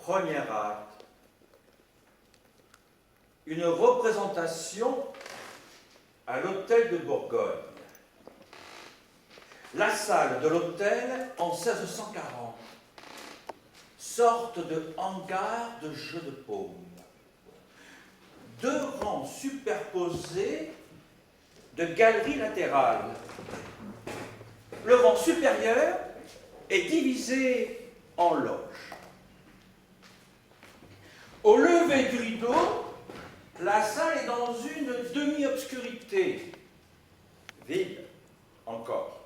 Premier acte. Une représentation à l'hôtel de Bourgogne. La salle de l'hôtel en 1640. Sorte de hangar de jeu de paume. Deux rangs superposés de galeries latérales. Le rang supérieur est divisé en loges. Au lever du rideau, la salle est dans une demi-obscurité, vide encore.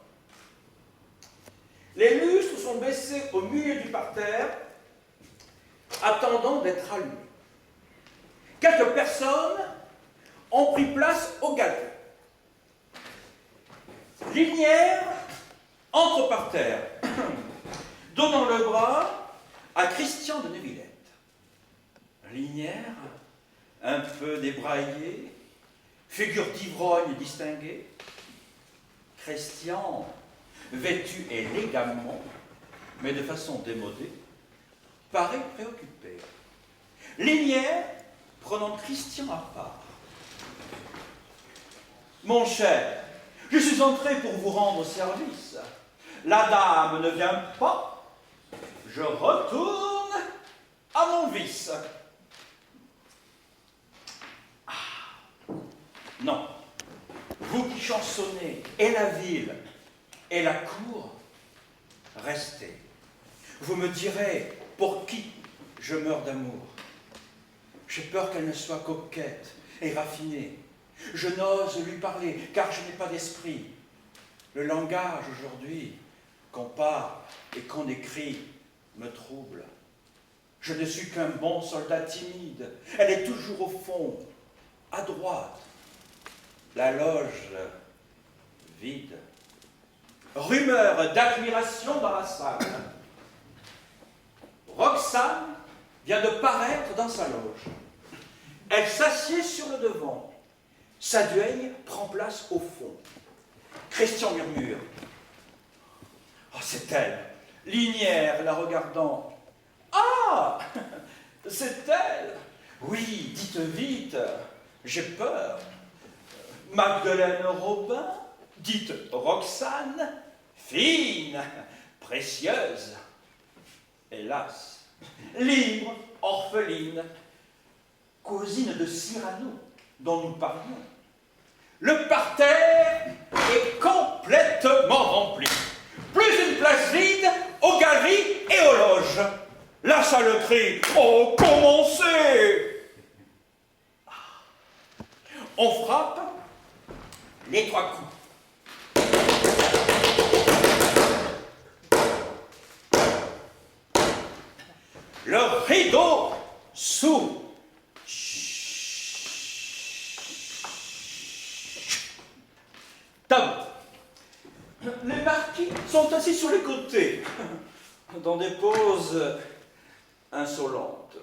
Les lustres sont baissés au milieu du parterre, attendant d'être allumés. Quelques personnes ont pris place au galerie. Linière entre par terre, donnant le bras à Christian de Neuvillette. Linière, un peu débraillée, figure d'ivrogne distinguée. Christian, vêtu élégamment, mais de façon démodée, paraît préoccupé. Linière, prenant Christian à part. Mon cher, je suis entré pour vous rendre service. La dame ne vient pas. Je retourne à mon vice. Ah, non. Vous qui chansonnez et la ville et la cour, restez. Vous me direz pour qui je meurs d'amour. J'ai peur qu'elle ne soit coquette et raffinée. Je n'ose lui parler, car je n'ai pas d'esprit. Le langage aujourd'hui, qu'on parle et qu'on écrit, me trouble. Je ne suis qu'un bon soldat timide. Elle est toujours au fond, à droite. La loge vide. Rumeur d'admiration dans la salle. Roxane vient de paraître dans sa loge. Elle s'assied sur le devant. Sa duègne prend place au fond. Christian murmure. Oh, c'est elle. Linière, la regardant. Ah, c'est elle. Oui, dites vite. J'ai peur. Magdeleine Robin, dites Roxane, fine, précieuse. Hélas, libre, orpheline, cousine de Cyrano, dont nous parlions. Le parterre est complètement rempli. Plus une place vide aux galeries et aux loges. La salle crie « Oh, commencez !» On frappe les trois coups. Le rideau s'ouvre. Les marquis sont assis sur les côtés, dans des poses insolentes.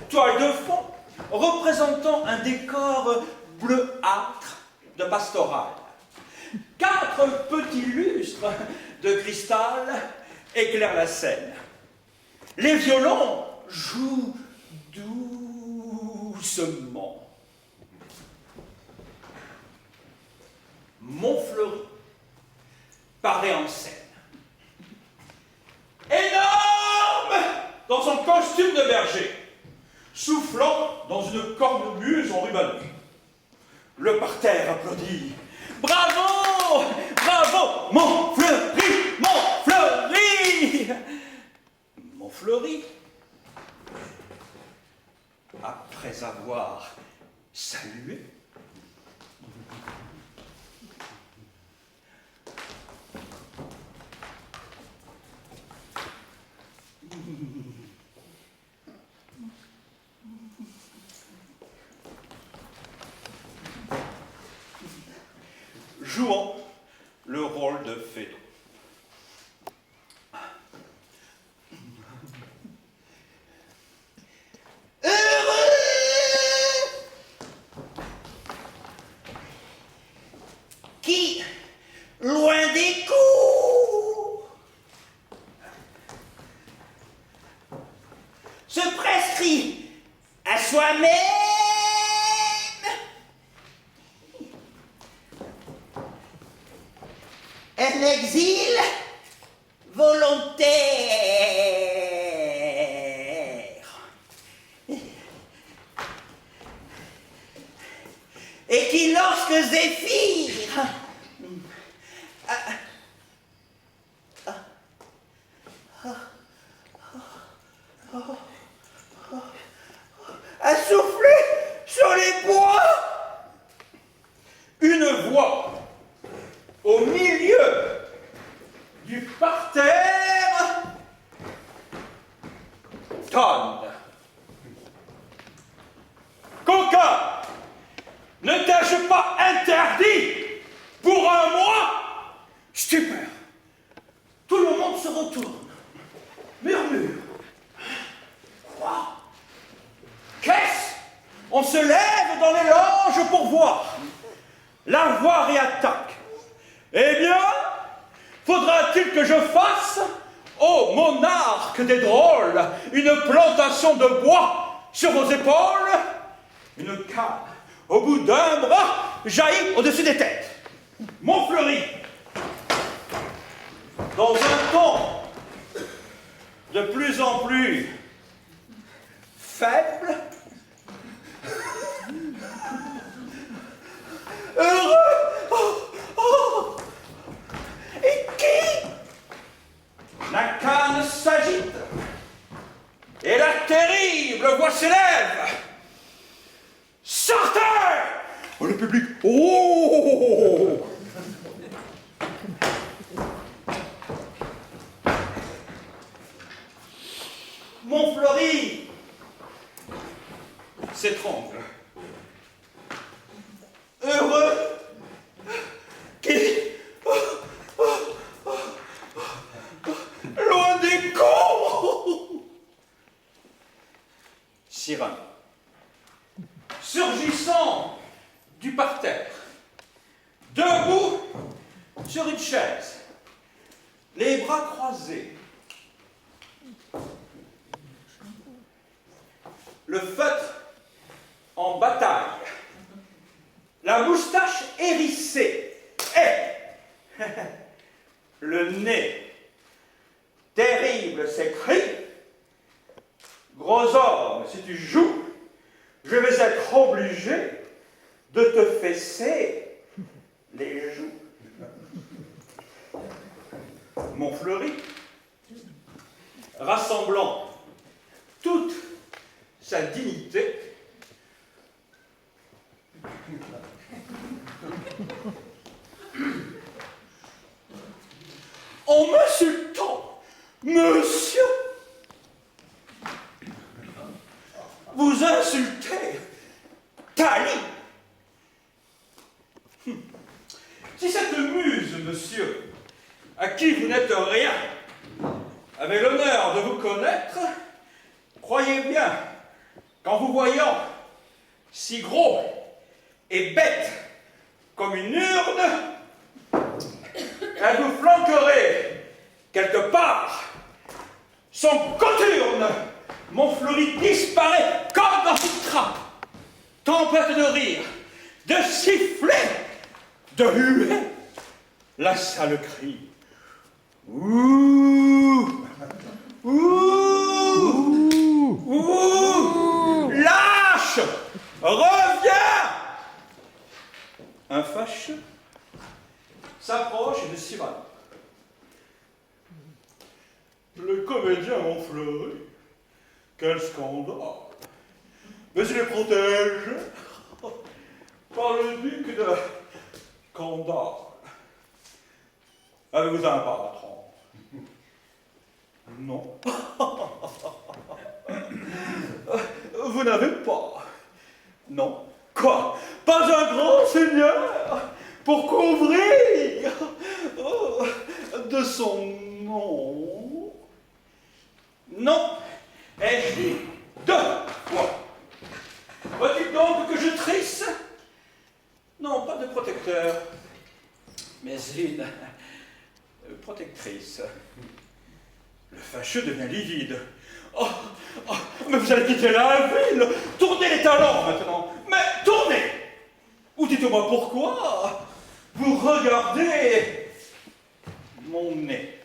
Toile de fond représentant un décor bleuâtre de pastoral. 4 petits lustres de cristal éclairent la scène. Les violons jouent doucement. Montfleury paraît en scène. Énorme dans son costume de berger, soufflant dans une cornemuse en ruban. Le parterre applaudit. Bravo! Bravo! Montfleury! Montfleury! Montfleury, après avoir salué, jouant le rôle de Phédon. Qui, loin des cours, soi-même. Un exil volontaire. Et qui, lorsque Zéphyr a soufflé sur les bois, une voix au milieu du parterre tonne. Qu'aucun ne t'ai-je pas interdit pour un mois? Stupeur. Tout le monde se retourne, murmure. Quoi? Qu'est-ce? On se lève dans les loges pour voir. La voix réattaque. Eh bien, faudra-t-il que je fasse, ô monarque des drôles, une plantation de bois sur vos épaules? Une canne au bout d'un bras jaillit au-dessus des têtes. Montfleury, dans un ton de plus en plus faible, heureux. Oh. Et qui? la canne s'agite et la terrible voix s'élève. Sortez! Oh, le public. Oh! Montfleury s'étrangle. Heureux qui, loin des cons. Sirène, surgissant du parterre, debout sur une chaise, les bras croisés, le feutre en bataille, la moustache hérissée et le nez terrible s'écrie. Gros homme, si tu joues, je vais être obligé de te fesser les joues. Montfleury, rassemblant toute sa dignité, en m'insultant, monsieur, vous insultez Thalie. Si cette muse, monsieur, à qui vous n'êtes rien, avait l'honneur de vous connaître, croyez bien qu'en vous voyant si gros et bête comme une urne, elle vous flanquerait quelque part. Son coturne, Montfleury disparaît comme dans une trappe. Tempête de rire, de sifflets, de huées, la salle crie. Ouh! Ouh! Ouh! Lâche! Reviens! Un fâcheux s'approche de Cyrano. Le comédien Montfleury, quel scandale! Mais il est protégé par le duc de Candale. Avez-vous un patron? Non. Vous n'avez pas? Non. Quoi? Pas un grand seigneur pour couvrir de son nom? Non. Ai-je dit 2 fois? Faut-il donc que je trisse? Non, pas de protecteur, mais une protectrice. Le fâcheux devient livide. Oh, mais vous allez quitter la ville. Tournez les talons maintenant. Mais tournez. Ou dites-moi pourquoi vous regardez mon nez.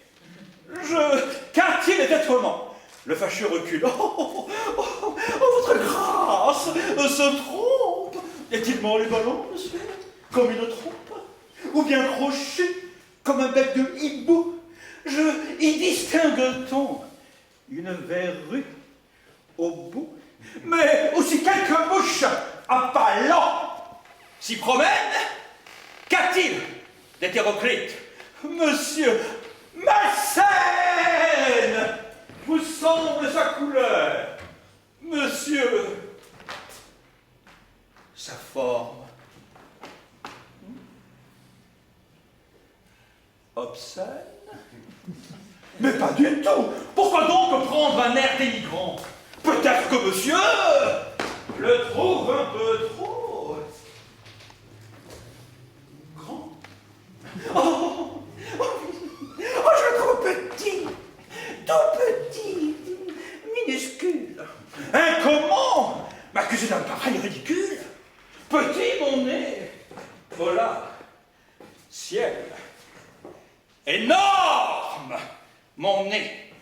Qu'a-t-il d'étonnant? Le fâcheux recule. Votre grâce se trompe. Est-il mort les ballons, monsieur? Comme une trompe? Ou bien croché comme un bec de hibou? Y distingue-t-on une verrue au bout? Mais aussi quelques mouches à pas lents s'y promènent? Qu'a-t-il d'hétéroclite? Monsieur, ma scène vous semble sa couleur? Monsieur, sa forme obscène? Mais pas du tout. Pourquoi donc prendre un air dénigrant? Peut-être que monsieur le trouve un peu trop grand. Je le trouve petit, tout petit, minuscule. Hein, comment m'accuser d'un pareil ridicule? Petit mon nez, voilà, ciel. Énorme mon nez.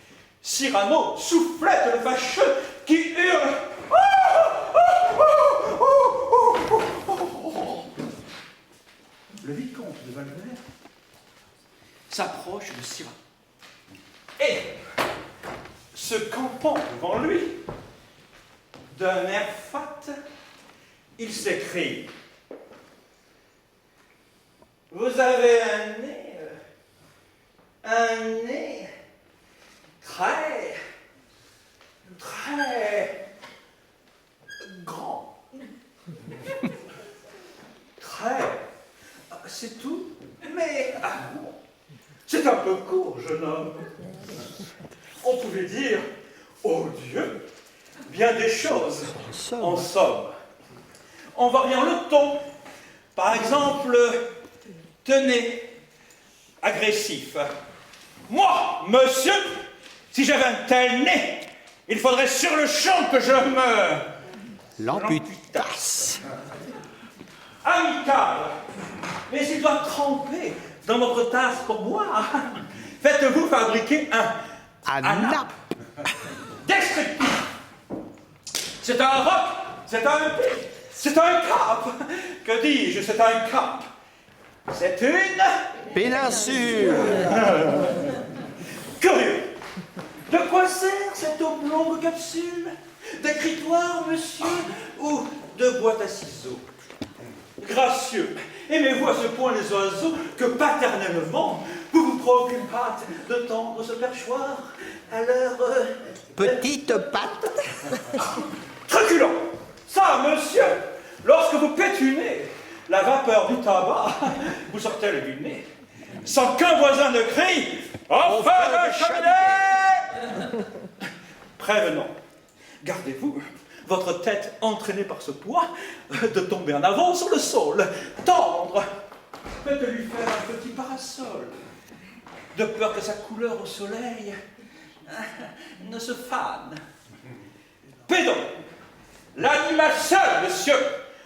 Cyrano soufflette le fâcheux qui hurle. Le vicomte de Valvert s'approche de Cyrano et, se campant devant lui, d'un air fat, il s'écrie: vous avez un nez très grand. Très. C'est tout. Mais c'est un peu court, jeune homme. On pouvait dire, oh Dieu, bien des choses. En somme, en variant le ton. Par exemple, tenez, agressif. Moi, monsieur, si j'avais un tel nez, il faudrait sur le champ que je me l'amputasse. Amical, mais il doit tremper dans votre tasse pour boire. Faites-vous fabriquer un nappe. Descriptif. C'est un roc, c'est un pic, c'est un cap. Que dis-je, c'est un cap. C'est une péninsule. Curieux. De quoi sert cette oblongue capsule? D'écritoire, monsieur, ou de boîte à ciseaux? Gracieux, aimez-vous à ce point les oiseaux que paternellement vous vous préoccupâtes de tendre ce perchoir à leur petite patte. truculent. Ça, monsieur, lorsque vous pétunez, la vapeur du tabac vous sortez du nez, sans qu'un voisin ne crie « Enfin de cheminée !» Prévenons, gardez-vous, votre tête entraînée par ce poids, de tomber en avant sur le sol, tendre. Faites-lui faire un petit parasol, de peur que sa couleur au soleil ne se fane. Pédon, l'animal seul, monsieur,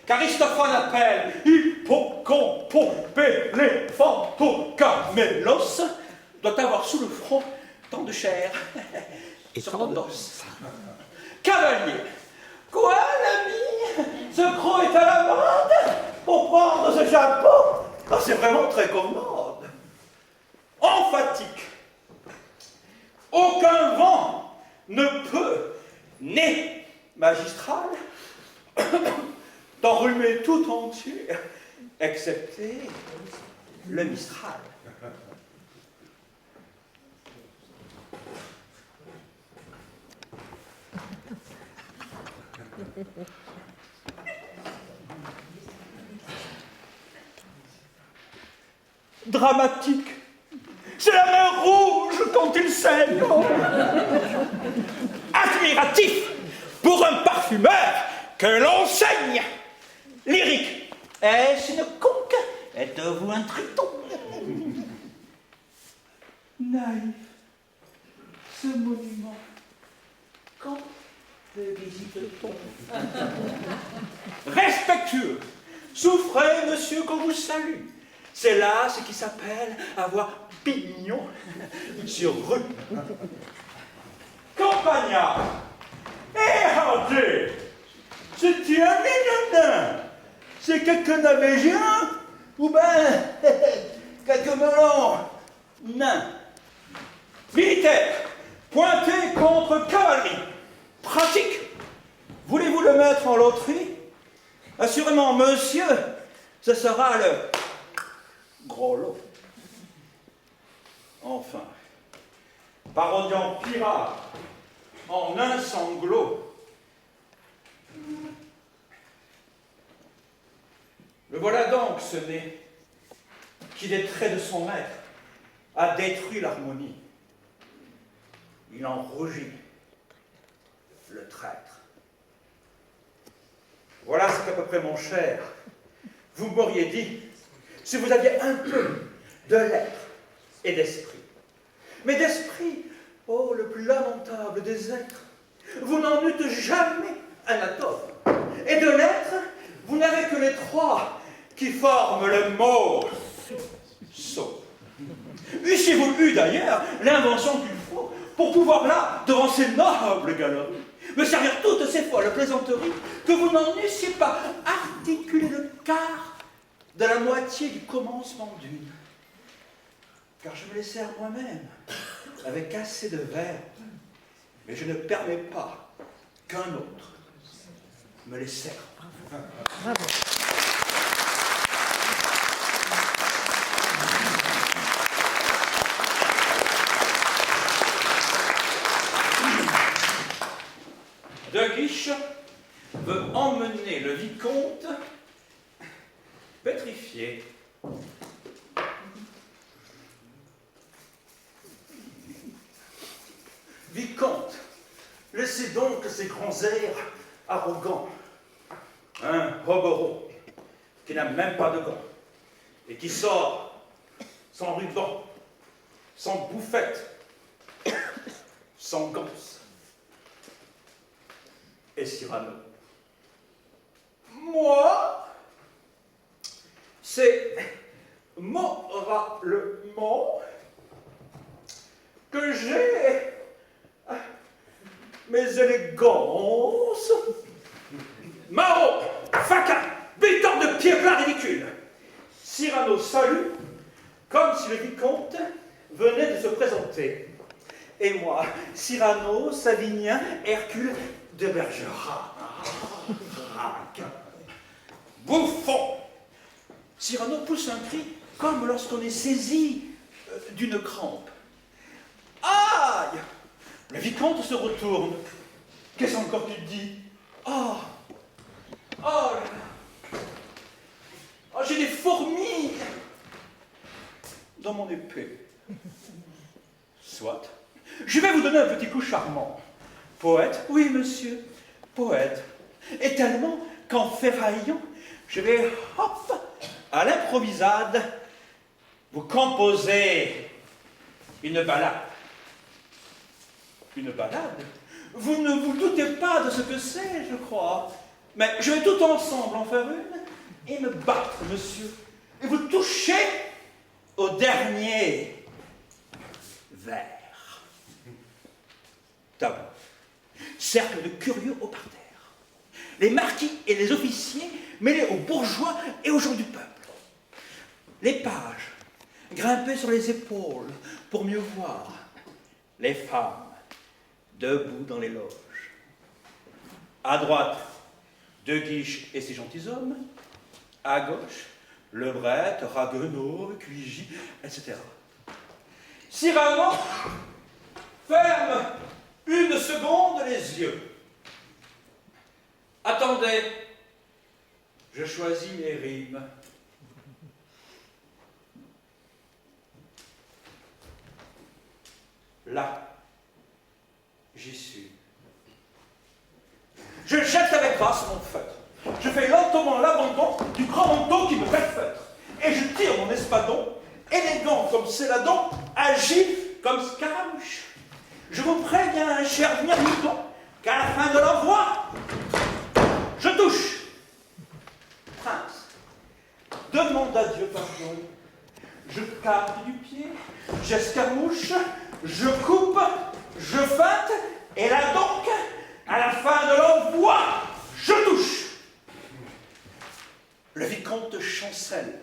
qu'Aristophane appelle hippocampompéléphantocamélos, doit avoir sous le front tant de chair Et sur tant ton de- os. Cavalier, quoi, l'ami? Ce croc est à la mode pour prendre ce chapeau? Ah, c'est vraiment très commode. Emphatique, aucun vent ne peut, né magistral, t'enrhumer tout entier, excepté le Mistral. Dramatique. C'est la mer rouge quand il saigne. Admiratif pour un parfumeur que l'on saigne. Lyrique. Est-ce une conque? Êtes-vous un triton? Naïf. Ce monument. Quand Le visite-t-on? Respectueux. Souffrez, monsieur, qu'on vous salue. C'est là ce qui s'appelle avoir pignon sur rue. Campagnard. Eh, André, c'est-tu un ménodin? C'est quelques navégien ou ben quelques melons nains? Militaire, pointé contre cavalerie. Pratique. Voulez-vous le mettre en loterie? Assurément, monsieur, ce sera le gros lot. Enfin, parodiant pirate en un sanglot. Le voilà donc ce nez qui, des traits de son maître, a détruit l'harmonie. Il en rougit, le traître. Voilà ce qu'à peu près, mon cher, vous m'auriez dit si vous aviez un peu de lettres et d'esprit. Mais d'esprit, oh, le plus lamentable des êtres, vous n'en eûtes jamais un atome. Et de lettres, vous n'avez que les trois qui forment le mot sot. Eussiez-vous eu d'ailleurs l'invention qu'il faut pour pouvoir là, devant ces nobles galeries, me servir toutes ces folles plaisanteries que vous n'en eussiez pas articulé le quart de la moitié du commencement d'une. Car je me les sers moi-même, avec assez de verbe, mais je ne permets pas qu'un autre me les serve. Bravo. De Guiche veut emmener le vicomte pétrifié. Vicomte, laissez donc ces grands airs arrogants. Un robot qui n'a même pas de gants et qui sort sans ruban, sans bouffette, sans gants. Et Cyrano. Moi, c'est moralement que j'ai mes élégances. Maro, faquin, béton de pieds plats ridicules. Cyrano salue comme si le vicomte venait de se présenter. Et moi, Cyrano, Savinien, Hercule de Bergerac. Bouffon! Cyrano pousse un cri comme lorsqu'on est saisi d'une crampe. Aïe! Le vicomte se retourne. Qu'est-ce encore tu dis? Oh! Oh là là! Oh, j'ai des fourmis dans mon épée. Soit. Je vais vous donner un petit coup charmant. Poète? Oui, monsieur, poète. Et tellement qu'en ferraillant, je vais, hop, à l'improvisade, vous composer une ballade. Une ballade? Vous ne vous doutez pas de ce que c'est, je crois. Mais je vais tout ensemble en faire une et me battre, monsieur. Et vous touchez au dernier vers. Tabou. Cercle de curieux au parterre. Les marquis et les officiers mêlés aux bourgeois et aux gens du peuple. Les pages grimpés sur les épaules pour mieux voir. Les femmes debout dans les loges. À droite, De Guiche et ses gentilshommes. À gauche, Lebrette, Ragueneau, Cuigy, etc. Cyrano ferme une seconde les yeux. Attendez, je choisis mes rimes. Là, j'y suis. Je jette avec grâce mon feutre. Je fais lentement l'abandon du grand manteau qui me fait feutre. Et je tire mon espadon, élégant comme Céladon, agile comme Scaramouche. Je vous préviens, cher Mirmidon, qu'à la fin de l'envoi, je touche. Prince demande à Dieu pardon. Je capte du pied, j'escarmouche, je coupe, je feinte, et là donc, à la fin de l'envoi, je touche. Le vicomte chancelle.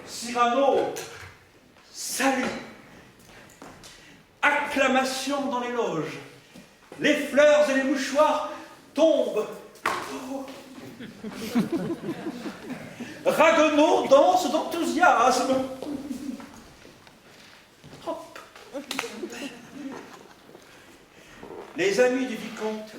Cyrano salue. Acclamation dans les loges. Les fleurs et les mouchoirs tombent. Oh. Ragueneau danse d'enthousiasme. Hop. Les amis du vicomte